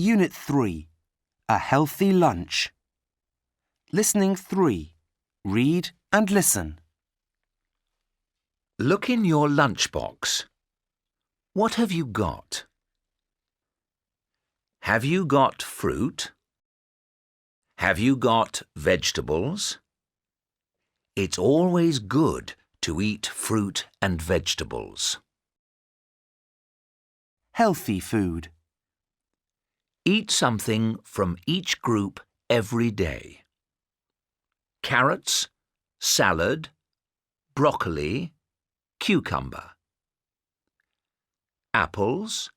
Unit 3. A healthy lunch. Listening 3. Read and listen. Look in your lunchbox. What have you got? Have you got fruit? Have you got vegetables? It's always good to eat fruit and vegetables. Healthy food. Eat something from each group every day. Carrots, salad, broccoli, cucumber. Apples,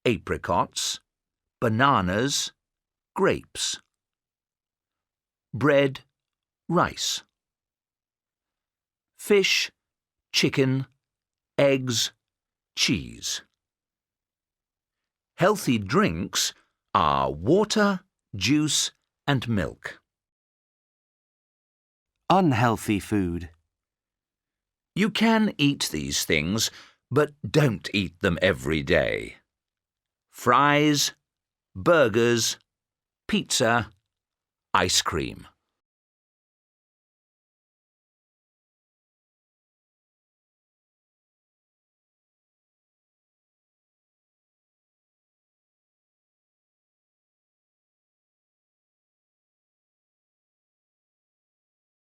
apricots, bananas, grapes. Bread, rice. Fish, chicken, eggs, cheese. Healthy drinks are water, juice and milk. Unhealthy food. You can eat these things, but don't eat them every day. Fries, burgers, pizza, ice cream.